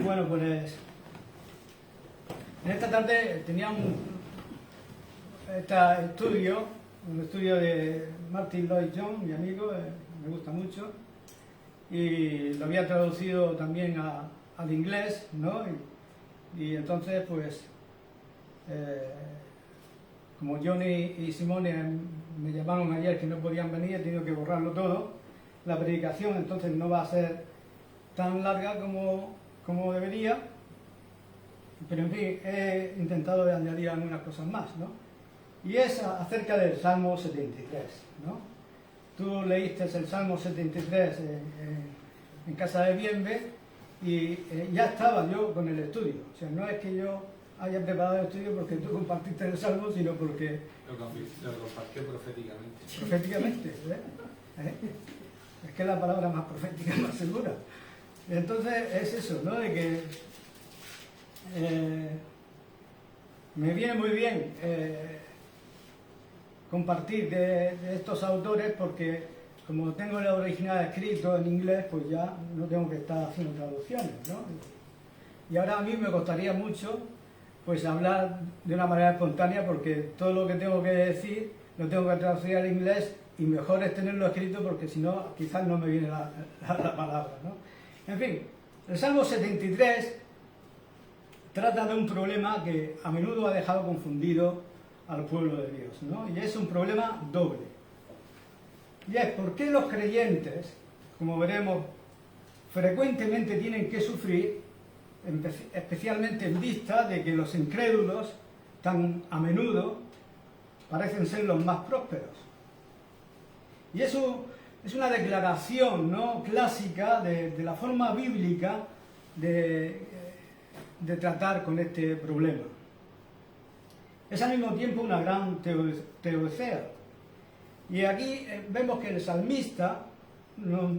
Bueno, pues en esta tarde tenía un estudio de Martin Lloyd-Jones, mi amigo, me gusta mucho, y lo había traducido también al inglés, ¿no? Y entonces, pues, como Johnny y Simone me llamaron ayer que no podían venir, he tenido que borrarlo todo. La predicación entonces no va a ser tan larga como debería, pero en fin, he intentado añadir algunas cosas más, ¿no? Y es acerca del Salmo 73, ¿no? Tú leíste el Salmo 73 en casa de Bienve y ya estaba yo con el estudio. O sea, no es que yo haya preparado el estudio porque tú compartiste el Salmo, sino porque... Lo compartió proféticamente. Proféticamente, Es que es la palabra más profética, más segura. Entonces es eso, ¿no? De que me viene muy bien compartir de estos autores, porque como tengo el original escrito en inglés, pues ya no tengo que estar haciendo traducciones, ¿no? Y ahora a mí me costaría mucho pues hablar de una manera espontánea, porque todo lo que tengo que decir lo tengo que traducir al inglés, y mejor es tenerlo escrito, porque si no quizás no me viene la palabra, ¿no? En fin, el Salmo 73 trata de un problema que a menudo ha dejado confundido al pueblo de Dios, ¿no? Y es un problema doble. Y es por qué los creyentes, como veremos, frecuentemente tienen que sufrir, especialmente en vista de que los incrédulos tan a menudo parecen ser los más prósperos. Y eso es una declaración, ¿no?, clásica de la forma bíblica de tratar con este problema. Es al mismo tiempo una gran teodicea. Y aquí vemos que el salmista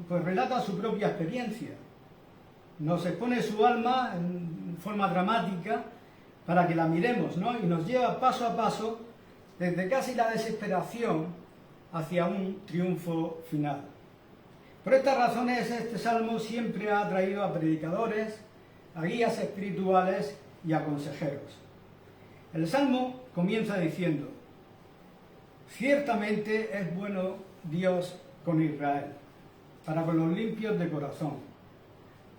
pues relata su propia experiencia. Nos expone su alma en forma dramática para que la miremos, ¿no? Y nos lleva paso a paso desde casi la desesperación hacia un triunfo final. Por estas razones, este salmo siempre ha atraído a predicadores, a guías espirituales y a consejeros. El salmo comienza diciendo: ciertamente es bueno Dios con Israel, para con los limpios de corazón.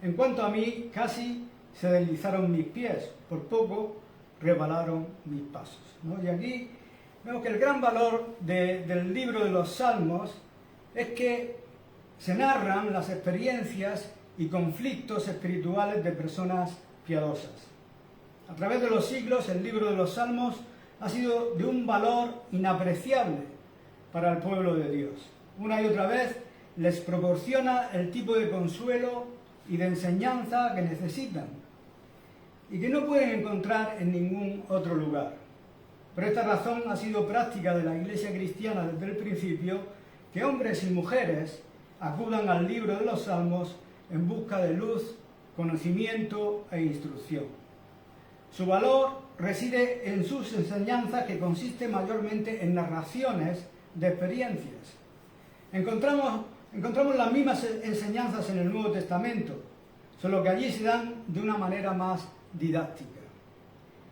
En cuanto a mí, casi se deslizaron mis pies, por poco resbalaron mis pasos, ¿no? Y aquí vemos que el gran valor del libro de los Salmos es que se narran las experiencias y conflictos espirituales de personas piadosas. A través de los siglos, el libro de los Salmos ha sido de un valor inapreciable para el pueblo de Dios. Una y otra vez les proporciona el tipo de consuelo y de enseñanza que necesitan y que no pueden encontrar en ningún otro lugar. Por esta razón ha sido práctica de la Iglesia cristiana desde el principio que hombres y mujeres acudan al libro de los Salmos en busca de luz, conocimiento e instrucción. Su valor reside en sus enseñanzas, que consiste mayormente en narraciones de experiencias. Encontramos las mismas enseñanzas en el Nuevo Testamento, solo que allí se dan de una manera más didáctica.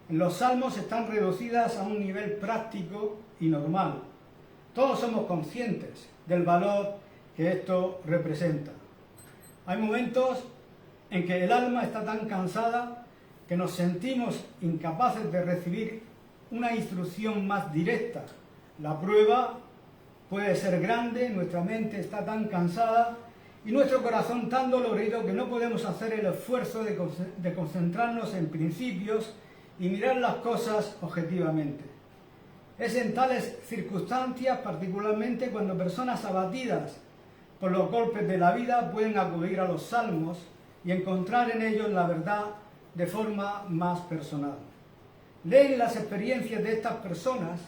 En los Salmos están reducidas a un nivel práctico y normal. Todos somos conscientes del valor que esto representa. Hay momentos en que el alma está tan cansada que nos sentimos incapaces de recibir una instrucción más directa. La prueba puede ser grande, nuestra mente está tan cansada y nuestro corazón tan dolorido que no podemos hacer el esfuerzo de concentrarnos en principios y mirar las cosas objetivamente. Es en tales circunstancias, particularmente cuando personas abatidas por los golpes de la vida pueden acudir a los salmos y encontrar en ellos la verdad de forma más personal. Leen las experiencias de estas personas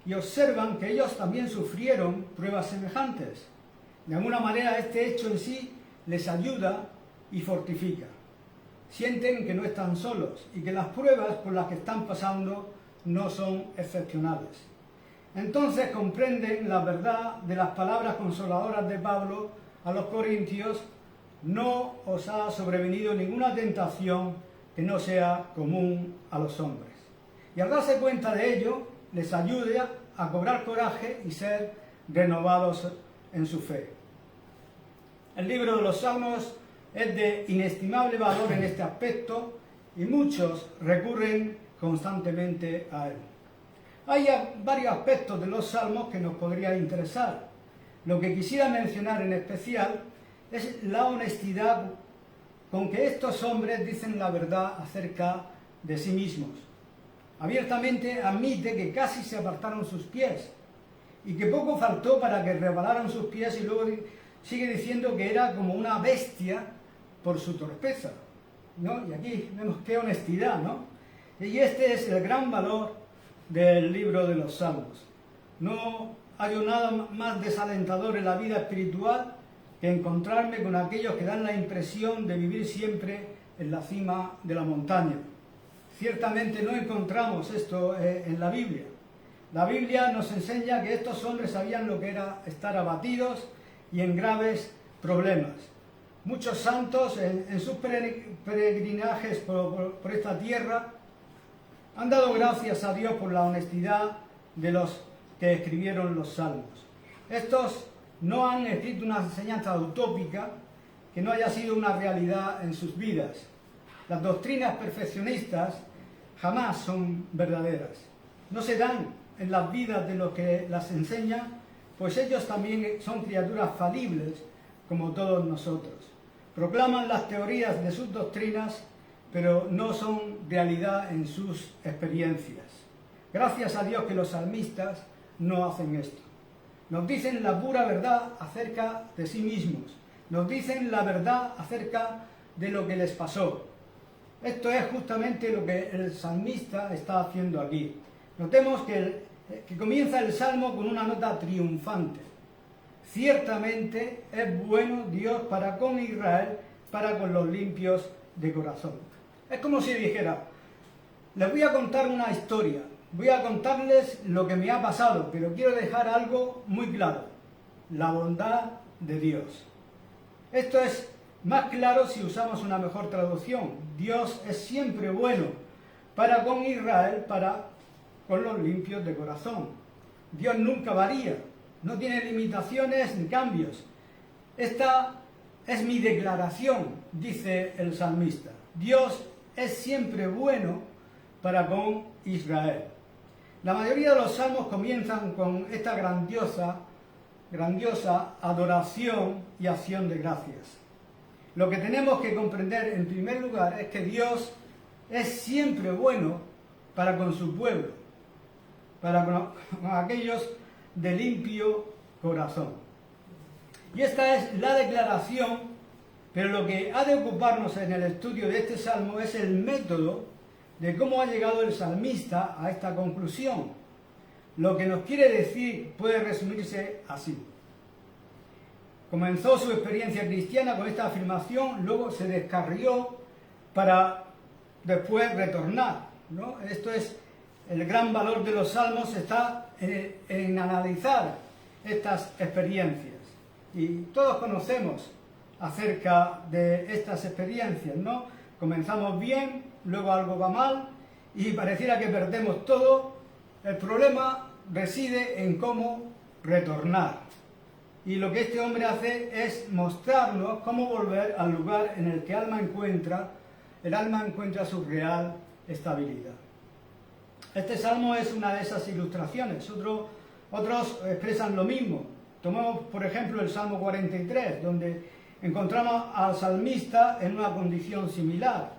y observan que ellos también sufrieron pruebas semejantes. De alguna manera, este hecho en sí les ayuda y fortifica. Sienten que no están solos y que las pruebas por las que están pasando no son excepcionales. Entonces comprenden la verdad de las palabras consoladoras de Pablo a los corintios no os ha sobrevenido ninguna tentación que no sea común a los hombres. Y al darse cuenta de ello, les ayuda a cobrar coraje y ser renovados en su fe. El libro de los Salmos es de inestimable valor en este aspecto y muchos recurren constantemente a él. Hay varios aspectos de los Salmos que nos podrían interesar. Lo que quisiera mencionar en especial es la honestidad con que estos hombres dicen la verdad acerca de sí mismos. Abiertamente admite que casi se apartaron sus pies y que poco faltó para que resbalaran sus pies, y luego sigue diciendo que era como una bestia por su torpeza, ¿no? Y aquí vemos qué honestidad, ¿no? Y este es el gran valor del libro de los Salmos. No hay nada más desalentador en la vida espiritual que encontrarme con aquellos que dan la impresión de vivir siempre en la cima de la montaña. Ciertamente no encontramos esto en la Biblia. La Biblia nos enseña que estos hombres sabían lo que era estar abatidos y en graves problemas. Muchos santos en sus peregrinajes por esta tierra han dado gracias a Dios por la honestidad de los que escribieron los Salmos. Estos no han escrito una enseñanza utópica que no haya sido una realidad en sus vidas. Las doctrinas perfeccionistas jamás son verdaderas. No se dan en las vidas de los que las enseñan, pues ellos también son criaturas falibles como todos nosotros. Proclaman las teorías de sus doctrinas, pero no son realidad en sus experiencias. Gracias a Dios que los salmistas no hacen esto. Nos dicen la pura verdad acerca de sí mismos. Nos dicen la verdad acerca de lo que les pasó. Esto es justamente lo que el salmista está haciendo aquí. Notemos que comienza el salmo con una nota triunfante. Ciertamente es bueno Dios para con Israel, para con los limpios de corazón. Es como si dijera, les voy a contar una historia, voy a contarles lo que me ha pasado, pero quiero dejar algo muy claro: la bondad de Dios. Esto es más claro si usamos una mejor traducción. Dios es siempre bueno para con Israel, para con los limpios de corazón. Dios nunca varía, no tiene limitaciones ni cambios. Esta es mi declaración, dice el salmista. Dios es siempre bueno para con Israel. La mayoría de los salmos comienzan con esta grandiosa adoración y acción de gracias. Lo que tenemos que comprender en primer lugar es que Dios es siempre bueno para con su pueblo, para con aquellos de limpio corazón. Y esta es la declaración, pero lo que ha de ocuparnos en el estudio de este salmo es el método de cómo ha llegado el salmista a esta conclusión. Lo que nos quiere decir puede resumirse así. Comenzó su experiencia cristiana con esta afirmación, luego se descarrió para después retornar, ¿no? Esto es el gran valor de los salmos, está en analizar estas experiencias. Y todos conocemos acerca de estas experiencias, ¿no? Comenzamos bien, luego algo va mal y pareciera que perdemos todo. El problema reside en cómo retornar. Y lo que este hombre hace es mostrarnos cómo volver al lugar en el que el alma encuentra su real estabilidad. Este salmo es una de esas ilustraciones. Otros expresan lo mismo. Tomamos, por ejemplo, el Salmo 43, donde encontramos al salmista en una condición similar.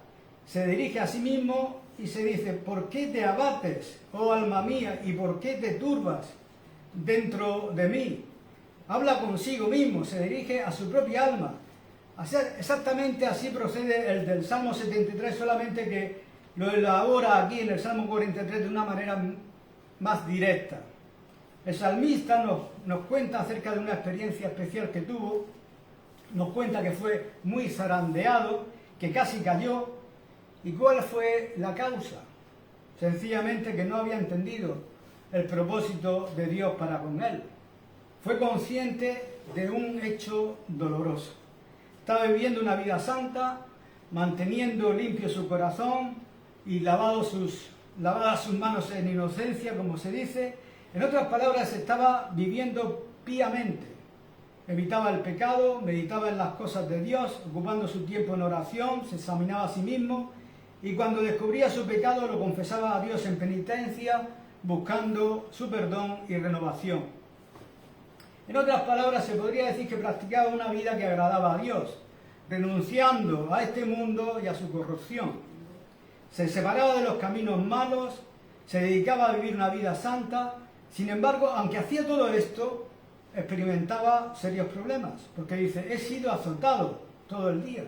Se dirige a sí mismo y se dice: ¿por qué te abates, oh alma mía, y por qué te turbas dentro de mí? Habla consigo mismo, se dirige a su propia alma. Exactamente así procede el del Salmo 73, solamente que lo elabora aquí en el Salmo 43 de una manera más directa. El salmista nos cuenta acerca de una experiencia especial que tuvo, nos cuenta que fue muy zarandeado, que casi cayó. ¿Y cuál fue la causa? Sencillamente que no había entendido el propósito de Dios para con él. Fue consciente de un hecho doloroso. Estaba viviendo una vida santa, manteniendo limpio su corazón y lavadas sus manos en inocencia, como se dice. En otras palabras, estaba viviendo piamente. Evitaba el pecado, meditaba en las cosas de Dios, ocupando su tiempo en oración, se examinaba a sí mismo y cuando descubría su pecado lo confesaba a Dios en penitencia, buscando su perdón y renovación. En otras palabras, se podría decir que practicaba una vida que agradaba a Dios, renunciando a este mundo y a su corrupción. Se separaba de los caminos malos, se dedicaba a vivir una vida santa. Sin embargo, aunque hacía todo esto, experimentaba serios problemas, porque dice, he sido azotado todo el día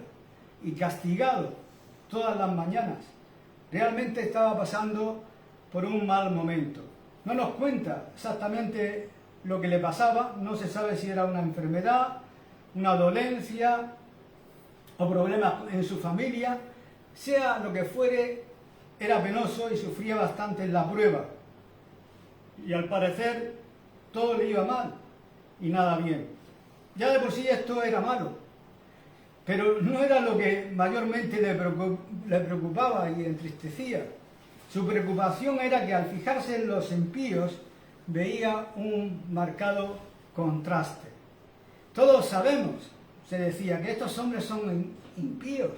y castigado todas las mañanas. Realmente estaba pasando por un mal momento. No nos cuenta exactamente lo que le pasaba, no se sabe si era una enfermedad, una dolencia o problemas en su familia. Sea lo que fuere, era penoso y sufría bastante en la prueba. Y al parecer todo le iba mal y nada bien. Ya de por sí esto era malo, pero no era lo que mayormente le preocupaba y entristecía. Su preocupación era que al fijarse en los impíos veía un marcado contraste. Todos sabemos, se decía, que estos hombres son impíos.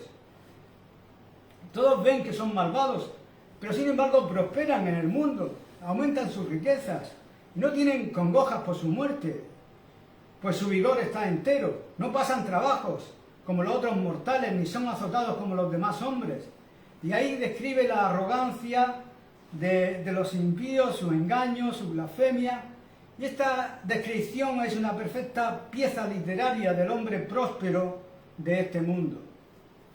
Todos ven que son malvados, pero sin embargo prosperan en el mundo, aumentan sus riquezas, no tienen congojas por su muerte, pues su vigor está entero, no pasan trabajos como los otros mortales, ni son azotados como los demás hombres. Y ahí describe la arrogancia de los impíos, su engaño, su blasfemia. Y esta descripción es una perfecta pieza literaria del hombre próspero de este mundo.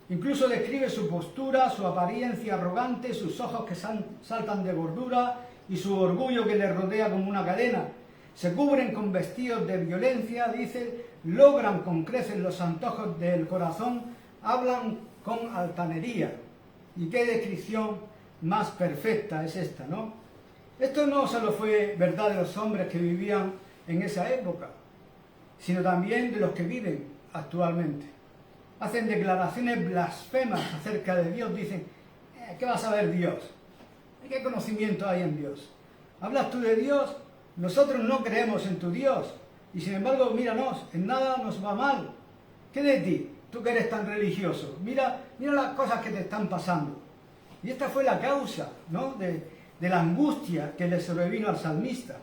Incluso describe su postura, su apariencia arrogante, sus ojos que saltan de gordura y su orgullo que le rodea como una cadena. Se cubren con vestidos de violencia, dice, logran con creces los antojos del corazón, hablan con altanería. Y qué descripción más perfecta es esta, ¿no? Esto no solo fue verdad de los hombres que vivían en esa época, sino también de los que viven actualmente. Hacen declaraciones blasfemas acerca de Dios, dicen, ¿qué va a saber Dios? ¿Qué conocimiento hay en Dios? ¿Hablas tú de Dios? Nosotros no creemos en tu Dios, y sin embargo, míranos, en nada nos va mal. ¿Qué de ti? Tú que eres tan religioso, mira las cosas que te están pasando. Y esta fue la causa, ¿no?, de la angustia que le sobrevino al salmista.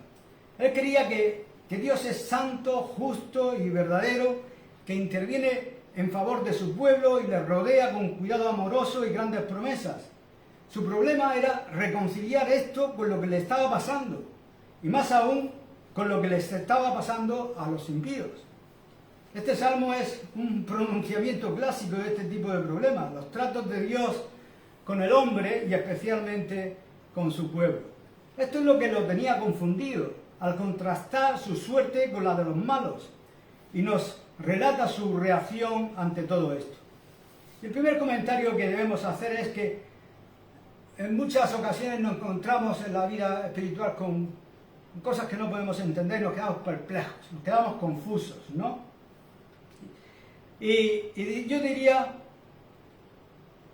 Él creía que Dios es santo, justo y verdadero, que interviene en favor de su pueblo y le rodea con cuidado amoroso y grandes promesas. Su problema era reconciliar esto con lo que le estaba pasando, y más aún con lo que les estaba pasando a los impíos. Este salmo es un pronunciamiento clásico de este tipo de problemas, los tratos de Dios con el hombre y especialmente con su pueblo. Esto es lo que lo tenía confundido, al contrastar su suerte con la de los malos, y nos relata su reacción ante todo esto. El primer comentario que debemos hacer es que en muchas ocasiones nos encontramos en la vida espiritual con cosas que no podemos entender, nos quedamos perplejos, nos quedamos confusos, ¿no? Y yo diría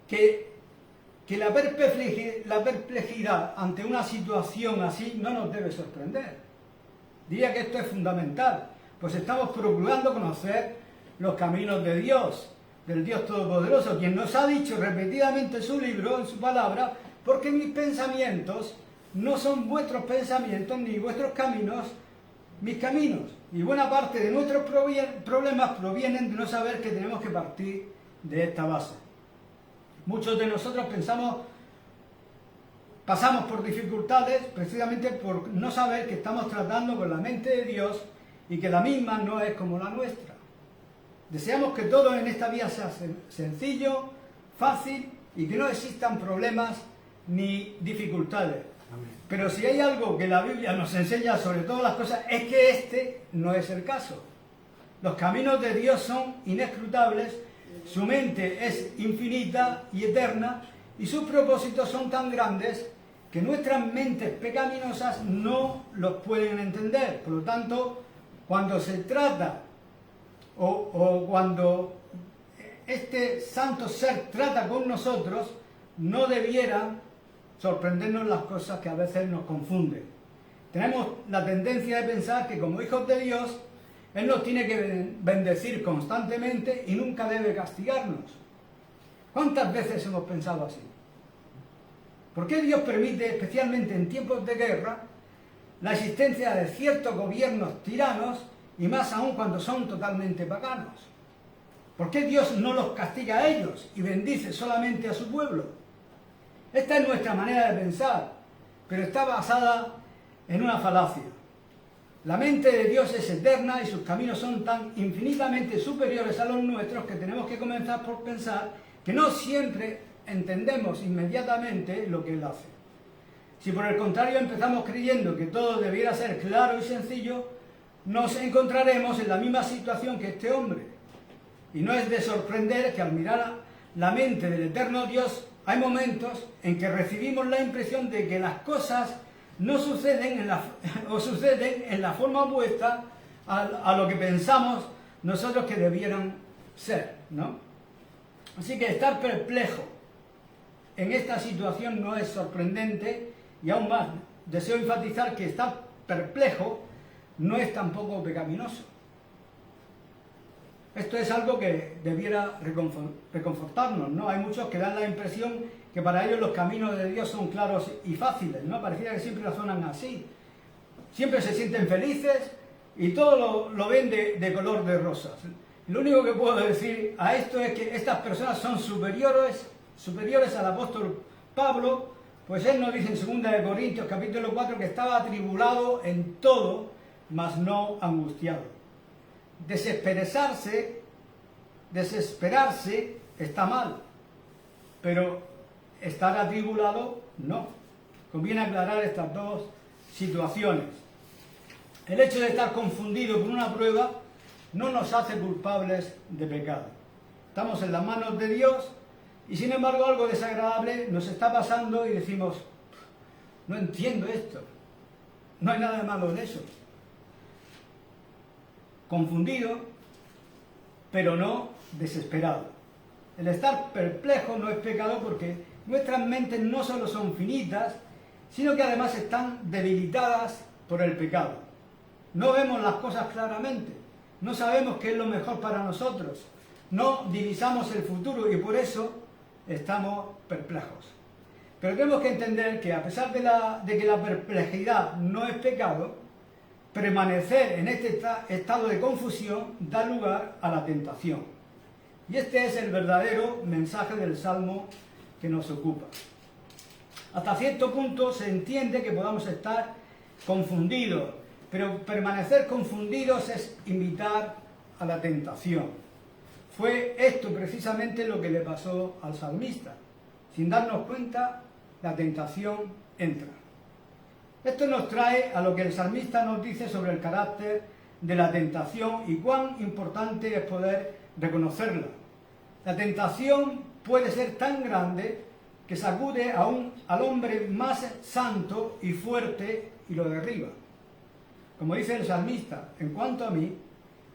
que la perplejidad ante una situación así no nos debe sorprender. Diría que esto es fundamental, pues estamos procurando conocer los caminos de Dios, del Dios Todopoderoso, quien nos ha dicho repetidamente en su libro, en su palabra, porque mis pensamientos no son vuestros pensamientos, ni vuestros caminos mis caminos. Y buena parte de nuestros problemas provienen de no saber que tenemos que partir de esta base. Muchos de nosotros pasamos por dificultades precisamente por no saber que estamos tratando con la mente de Dios y que la misma no es como la nuestra. Deseamos que todo en esta vida sea sencillo, fácil y que no existan problemas ni dificultades. Amén. Pero si hay algo que la Biblia nos enseña sobre todas las cosas, es que este no es el caso. Los caminos de Dios son inescrutables, su mente es infinita y eterna, y sus propósitos son tan grandes que nuestras mentes pecaminosas no los pueden entender. Por lo tanto, cuando se trata o cuando este santo ser trata con nosotros, no debieran sorprendernos las cosas que a veces nos confunden. Tenemos la tendencia de pensar que como hijos de Dios, Él nos tiene que bendecir constantemente y nunca debe castigarnos. ¿Cuántas veces hemos pensado así? ¿Por qué Dios permite, especialmente en tiempos de guerra, la existencia de ciertos gobiernos tiranos y más aún cuando son totalmente paganos? ¿Por qué Dios no los castiga a ellos y bendice solamente a su pueblo? Esta es nuestra manera de pensar, pero está basada en una falacia. La mente de Dios es eterna y sus caminos son tan infinitamente superiores a los nuestros que tenemos que comenzar por pensar que no siempre entendemos inmediatamente lo que Él hace. Si por el contrario empezamos creyendo que todo debiera ser claro y sencillo, nos encontraremos en la misma situación que este hombre. Y no es de sorprender que al mirar la mente del eterno Dios, hay momentos en que recibimos la impresión de que las cosas no suceden suceden en la forma opuesta a lo que pensamos nosotros que debieran ser, ¿no? Así que estar perplejo en esta situación no es sorprendente y aún más deseo enfatizar que estar perplejo no es tampoco pecaminoso. Esto es algo que debiera reconfortarnos, ¿no? Hay muchos que dan la impresión que para ellos los caminos de Dios son claros y fáciles, ¿no? Pareciera que siempre razonan así. Siempre se sienten felices y todo lo ven de color de rosas. Lo único que puedo decir a esto es que estas personas son superiores al apóstol Pablo, pues él nos dice en 2 Corintios capítulo 4 que estaba atribulado en todo, mas no angustiado. Desesperarse está mal, pero estar atribulado no. Conviene aclarar estas dos situaciones. El hecho de estar confundido con una prueba no nos hace culpables de pecado. Estamos en las manos de Dios y sin embargo algo desagradable nos está pasando y decimos, no entiendo esto, no hay nada de malo en eso. Confundido, pero no desesperado. El estar perplejo no es pecado porque nuestras mentes no solo son finitas, sino que además están debilitadas por el pecado. No vemos las cosas claramente, no sabemos qué es lo mejor para nosotros, no divisamos el futuro y por eso estamos perplejos. Pero tenemos que entender que a pesar de que la perplejidad no es pecado, permanecer en este estado de confusión da lugar a la tentación. Y este es el verdadero mensaje del Salmo que nos ocupa. Hasta cierto punto se entiende que podamos estar confundidos, pero permanecer confundidos es invitar a la tentación. Fue esto precisamente lo que le pasó al salmista. Sin darnos cuenta, la tentación entra. Esto nos trae a lo que el salmista nos dice sobre el carácter de la tentación y cuán importante es poder reconocerla. La tentación puede ser tan grande que sacude al hombre más santo y fuerte y lo derriba. Como dice el salmista, en cuanto a mí,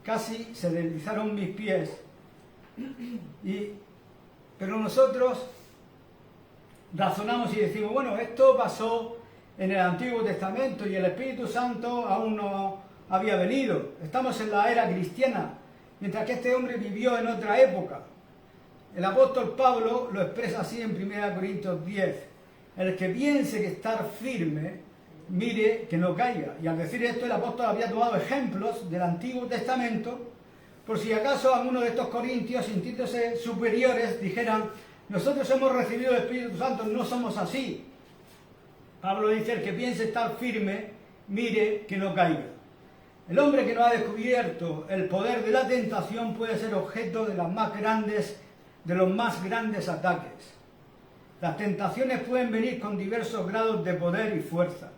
casi se deslizaron mis pies, pero nosotros razonamos y decimos, bueno, esto pasó en el Antiguo Testamento y el Espíritu Santo aún no había venido. Estamos en la era cristiana, mientras que este hombre vivió en otra época. El apóstol Pablo lo expresa así en 1 Corintios 10. El que piense que estar firme, mire que no caiga. Y al decir esto, el apóstol había tomado ejemplos del Antiguo Testamento, por si acaso algunos de estos corintios, sintiéndose superiores, dijeran, nosotros hemos recibido el Espíritu Santo, no somos así. Pablo dice, el que piense estar firme, mire que no caiga. El hombre que no ha descubierto el poder de la tentación puede ser objeto de los más grandes ataques. Las tentaciones pueden venir con diversos grados de poder y fuerza.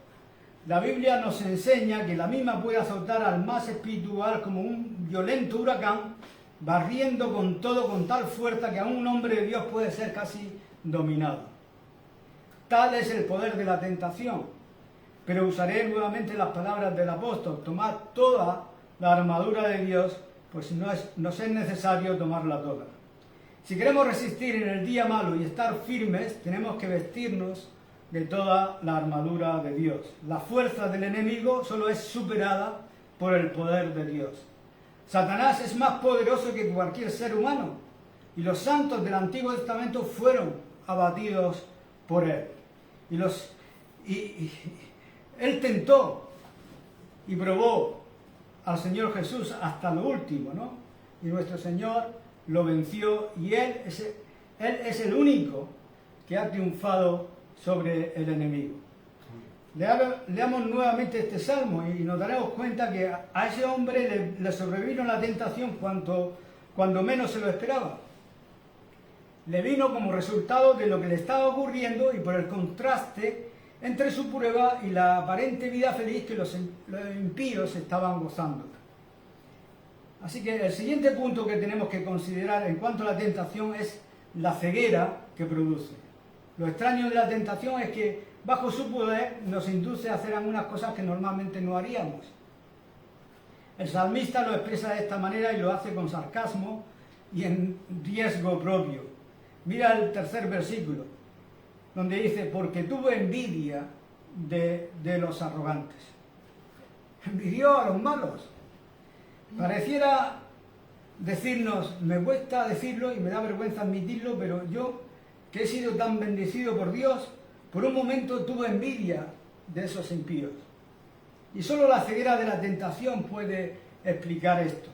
La Biblia nos enseña que la misma puede azotar al más espiritual como un violento huracán, barriendo con todo con tal fuerza que aún un hombre de Dios puede ser casi dominado. Tal es el poder de la tentación. Pero usaré nuevamente las palabras del apóstol, tomad toda la armadura de Dios, pues nos es necesario tomarla toda. Si queremos resistir en el día malo y estar firmes, tenemos que vestirnos de toda la armadura de Dios. La fuerza del enemigo solo es superada por el poder de Dios. Satanás es más poderoso que cualquier ser humano y los santos del Antiguo Testamento fueron abatidos por él. Él tentó y probó al Señor Jesús hasta lo último, ¿no? Y nuestro Señor lo venció y Él es el único que ha triunfado sobre el enemigo. Leamos nuevamente este salmo y nos daremos cuenta que a ese hombre le sobrevino la tentación cuando menos se lo esperaba. Le vino como resultado de lo que le estaba ocurriendo y por el contraste entre su prueba y la aparente vida feliz que los impíos estaban gozando. Así que el siguiente punto que tenemos que considerar en cuanto a la tentación es la ceguera que produce. Lo extraño de la tentación es que bajo su poder nos induce a hacer algunas cosas que normalmente no haríamos. El salmista lo expresa de esta manera y lo hace con sarcasmo y en riesgo propio. Mira el tercer versículo, donde dice, porque tuvo envidia de los arrogantes. Envidió a los malos. Pareciera decirnos, me cuesta decirlo y me da vergüenza admitirlo, pero yo, que he sido tan bendecido por Dios, por un momento tuve envidia de esos impíos. Y solo la ceguera de la tentación puede explicar esto.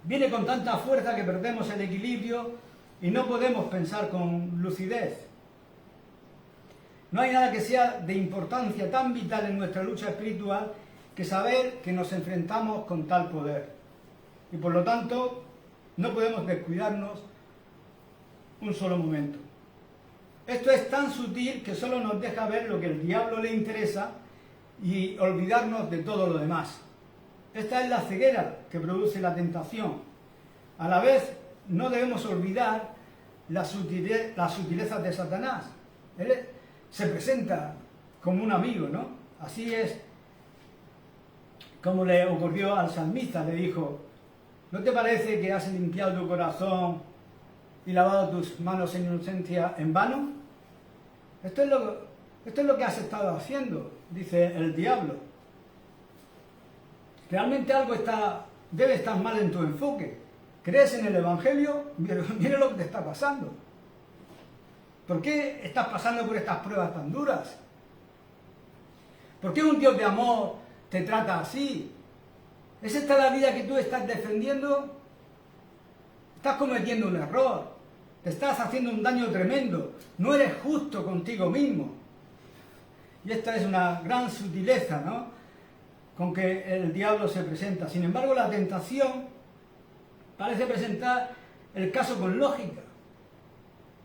Viene con tanta fuerza que perdemos el equilibrio y no podemos pensar con lucidez. No hay nada que sea de importancia tan vital en nuestra lucha espiritual que saber que nos enfrentamos con tal poder. Y por lo tanto, no podemos descuidarnos un solo momento. Esto es tan sutil que solo nos deja ver lo que el diablo le interesa y olvidarnos de todo lo demás. Esta es la ceguera que produce la tentación. A la vez, no debemos olvidar las sutilezas de Satanás. Él se presenta como un amigo, ¿no? Así es como le ocurrió al salmista. Le dijo, ¿no te parece que has limpiado tu corazón y lavado tus manos en inocencia en vano? Esto es lo que has estado haciendo, dice el diablo. Realmente algo debe estar mal en tu enfoque. ¿Crees en el Evangelio? Mira lo que te está pasando. ¿Por qué estás pasando por estas pruebas tan duras? ¿Por qué un Dios de amor te trata así? ¿Es esta la vida que tú estás defendiendo? Estás cometiendo un error. Te estás haciendo un daño tremendo. No eres justo contigo mismo. Y esta es una gran sutileza, ¿no?, con que el diablo se presenta. Sin embargo, la tentación parece presentar el caso con lógica.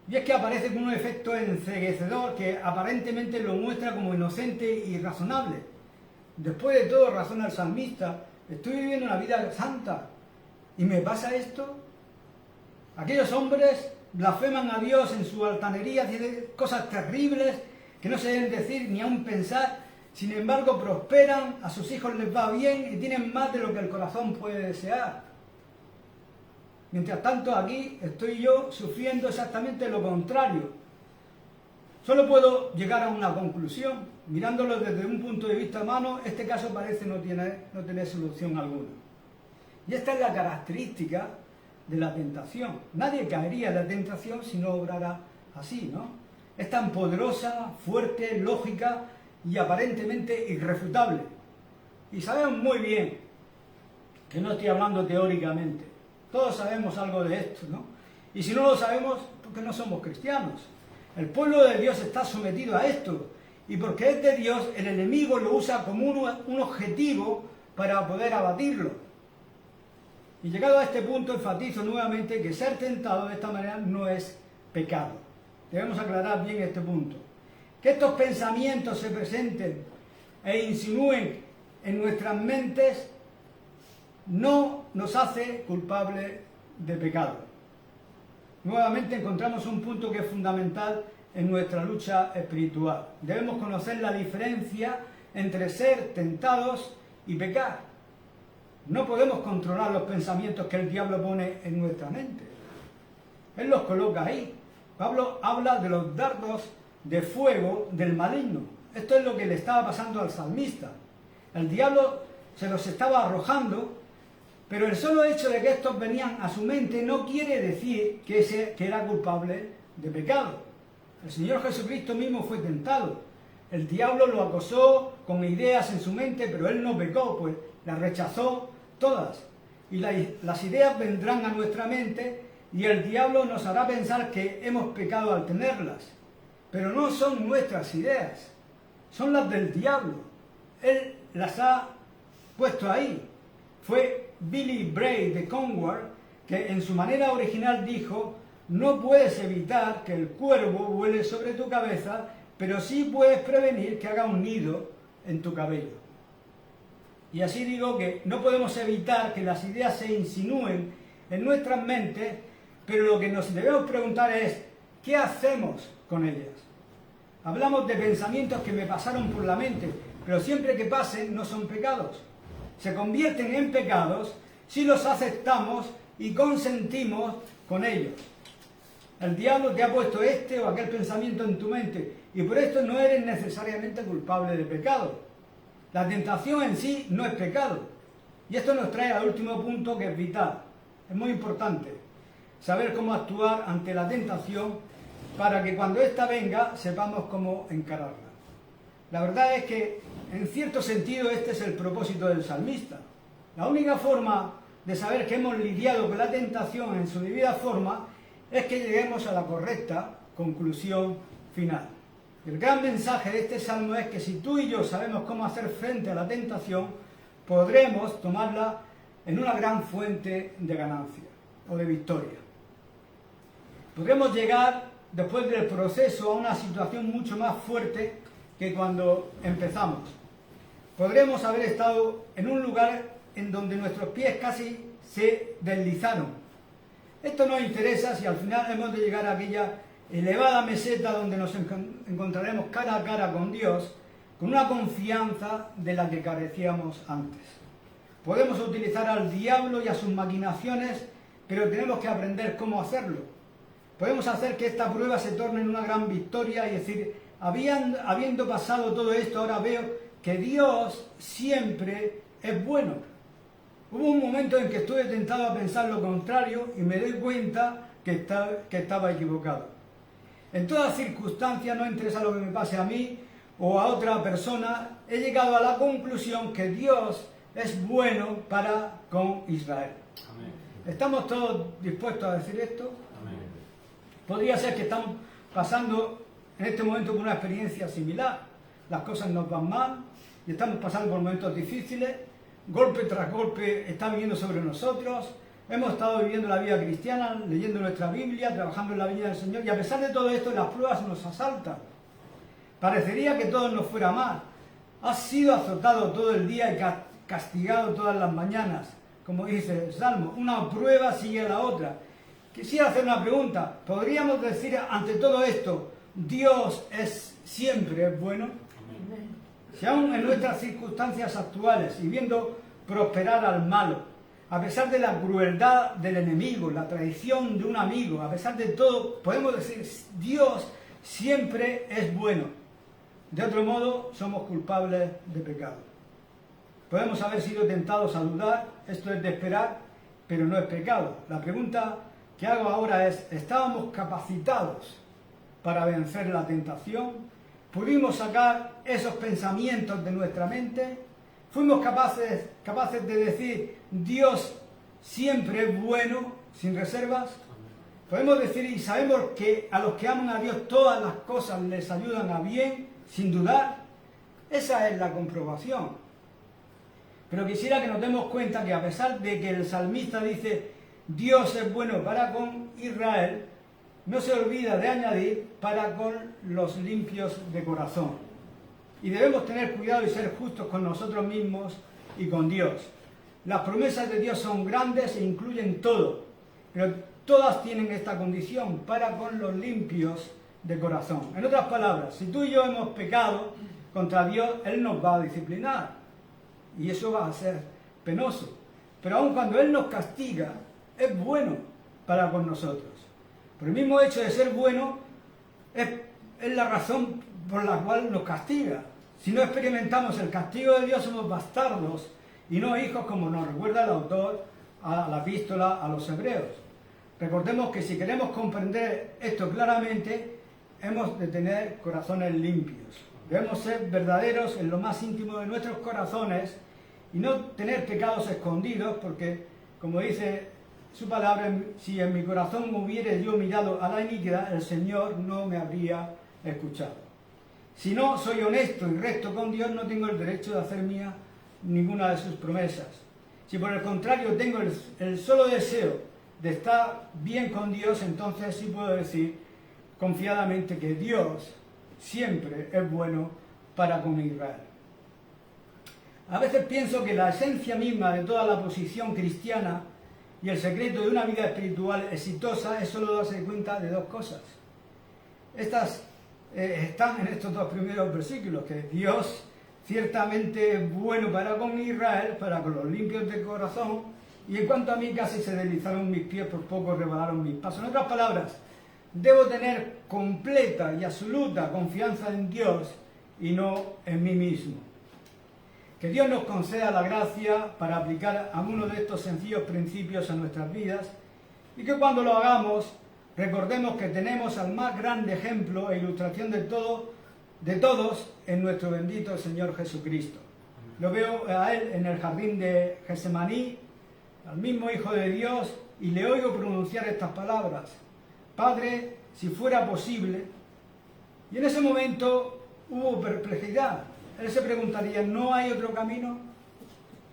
Y es que aparece con un efecto enceguecedor que aparentemente lo muestra como inocente y razonable. Después de todo, razona el salmista, estoy viviendo una vida santa y me pasa esto. Aquellos hombres blasfeman a Dios en su altanería, dicen cosas terribles que no se deben decir ni aún pensar. Sin embargo, prosperan, a sus hijos les va bien y tienen más de lo que el corazón puede desear. Mientras tanto, aquí estoy yo sufriendo exactamente lo contrario. Solo puedo llegar a una conclusión. Mirándolo desde un punto de vista humano, este caso parece no tener solución alguna. Y esta es la característica de la tentación. Nadie caería en la tentación si no obrara así, ¿no? Es tan poderosa, fuerte, lógica y aparentemente irrefutable. Y sabemos muy bien que no estoy hablando teóricamente. Todos sabemos algo de esto, ¿no? Y si no lo sabemos, porque no somos cristianos. El pueblo de Dios está sometido a esto. Y porque es de Dios, el enemigo lo usa como un objetivo para poder abatirlo. Y llegado a este punto, enfatizo nuevamente que ser tentado de esta manera no es pecado. Debemos aclarar bien este punto. Que estos pensamientos se presenten e insinúen en nuestras mentes no nos hace culpables de pecado. Nuevamente encontramos un punto que es fundamental en nuestra lucha espiritual. Debemos conocer la diferencia entre ser tentados y pecar. No podemos controlar los pensamientos que el diablo pone en nuestra mente. Él los coloca ahí. Pablo habla de los dardos de fuego del maligno. Esto es lo que le estaba pasando al salmista. El diablo se los estaba arrojando, pero el solo hecho de que estos venían a su mente no quiere decir que era culpable de pecado. El Señor Jesucristo mismo fue tentado. El diablo lo acosó con ideas en su mente, pero él no pecó, pues las rechazó todas. Y las ideas vendrán a nuestra mente y el diablo nos hará pensar que hemos pecado al tenerlas. Pero no son nuestras ideas, son las del diablo. Él las ha puesto ahí. Fue Billy Bray de Cornwall que en su manera original dijo: no puedes evitar que el cuervo vuele sobre tu cabeza, pero sí puedes prevenir que haga un nido en tu cabello. Y así digo que no podemos evitar que las ideas se insinúen en nuestras mentes, pero lo que nos debemos preguntar es: ¿qué hacemos con ellas? Hablamos de pensamientos que me pasaron por la mente, pero siempre que pasen no son pecados. Se convierten en pecados si los aceptamos y consentimos con ellos. El diablo te ha puesto este o aquel pensamiento en tu mente y por esto no eres necesariamente culpable de pecado. La tentación en sí no es pecado. Y esto nos trae al último punto, que es vital. Es muy importante saber cómo actuar ante la tentación para que cuando ésta venga sepamos cómo encararla. La verdad es que en cierto sentido este es el propósito del salmista. La única forma de saber que hemos lidiado con la tentación en su debida forma es que lleguemos a la correcta conclusión final. El gran mensaje de este salmo es que si tú y yo sabemos cómo hacer frente a la tentación, podremos tomarla en una gran fuente de ganancia o de victoria. Podremos llegar después del proceso a una situación mucho más fuerte que cuando empezamos. Podremos haber estado en un lugar en donde nuestros pies casi se deslizaron. Esto nos interesa si al final hemos de llegar a aquella elevada meseta donde nos encontraremos cara a cara con Dios, con una confianza de la que carecíamos antes. Podemos utilizar al diablo y a sus maquinaciones, pero tenemos que aprender cómo hacerlo. Podemos hacer que esta prueba se torne en una gran victoria y decir: habiendo pasado todo esto, ahora veo que Dios siempre es bueno. Hubo un momento en que estuve tentado a pensar lo contrario y me doy cuenta que estaba equivocado. En todas circunstancias, no interesa lo que me pase a mí o a otra persona, he llegado a la conclusión que Dios es bueno para con Israel. Amén. ¿Estamos todos dispuestos a decir esto? Amén. Podría ser que estamos pasando en este momento por una experiencia similar. Las cosas nos van mal y estamos pasando por momentos difíciles. Golpe tras golpe está viniendo sobre nosotros. Hemos estado viviendo la vida cristiana, leyendo nuestra Biblia, trabajando en la viña del Señor, y a pesar de todo esto, las pruebas nos asaltan. Parecería que todo nos fuera mal. Has sido azotado todo el día y castigado todas las mañanas, como dice el Salmo. Una prueba sigue a la otra. Quisiera hacer una pregunta. ¿Podríamos decir ante todo esto, Dios es siempre bueno? Si aún en nuestras circunstancias actuales y viendo prosperar al malo, a pesar de la crueldad del enemigo, la traición de un amigo, a pesar de todo, podemos decir: Dios siempre es bueno. De otro modo, somos culpables de pecado. Podemos haber sido tentados a dudar, esto es de esperar, pero no es pecado. La pregunta que hago ahora es: ¿estábamos capacitados para vencer la tentación? ¿Pudimos sacar esos pensamientos de nuestra mente? ¿Fuimos capaces de decir: Dios siempre es bueno, sin reservas? Podemos decir y sabemos que a los que aman a Dios todas las cosas les ayudan a bien, sin dudar. Esa es la comprobación. Pero quisiera que nos demos cuenta que a pesar de que el salmista dice: Dios es bueno para con Israel, no se olvida de añadir: para con los limpios de corazón. Y debemos tener cuidado y ser justos con nosotros mismos y con Dios. Las promesas de Dios son grandes e incluyen todo, pero todas tienen esta condición: para con los limpios de corazón. En otras palabras, si tú y yo hemos pecado contra Dios, Él nos va a disciplinar y eso va a ser penoso. Pero aun cuando Él nos castiga, es bueno para con nosotros. Por el mismo hecho de ser bueno, es la razón por la cual nos castiga. Si no experimentamos el castigo de Dios, somos bastardos y no hijos, como nos recuerda el autor a la epístola a los hebreos. Recordemos que si queremos comprender esto claramente, hemos de tener corazones limpios. Debemos ser verdaderos en lo más íntimo de nuestros corazones y no tener pecados escondidos, porque, como dice su palabra, si en mi corazón hubiere yo mirado a la iniquidad, el Señor no me habría escuchado. Si no soy honesto y recto con Dios, no tengo el derecho de hacer mía ninguna de sus promesas. Si por el contrario tengo el solo deseo de estar bien con Dios, entonces sí puedo decir confiadamente que Dios siempre es bueno para con Israel. A veces pienso que la esencia misma de toda la posición cristiana y el secreto de una vida espiritual exitosa es solo darse cuenta de dos cosas. Estas están en estos dos primeros versículos, que Dios ciertamente es bueno para con Israel, para con los limpios de corazón, y en cuanto a mí casi se deslizaron mis pies, por poco resbalaron mis pasos. En otras palabras, debo tener completa y absoluta confianza en Dios y no en mí mismo. Que Dios nos conceda la gracia para aplicar alguno de estos sencillos principios a nuestras vidas y que cuando lo hagamos recordemos que tenemos al más grande ejemplo e ilustración de todos en nuestro bendito Señor Jesucristo. Lo veo a Él en el jardín de Getsemaní, al mismo Hijo de Dios, y le oigo pronunciar estas palabras: Padre, si fuera posible. Y en ese momento hubo perplejidad. Él se preguntaría, ¿no hay otro camino?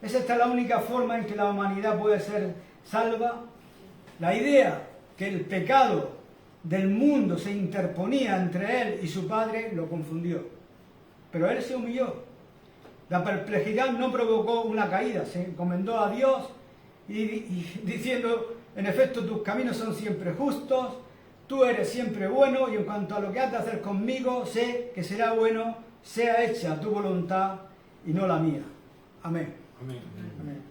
¿Es esta la única forma en que la humanidad puede ser salva? La idea que el pecado del mundo se interponía entre él y su Padre lo confundió. Pero él se humilló. La perplejidad no provocó una caída, se encomendó a Dios y diciendo, en efecto, tus caminos son siempre justos, tú eres siempre bueno, y en cuanto a lo que has de hacer conmigo, sé que será bueno, sea hecha tu voluntad y no la mía. Amén. Amén. Amén.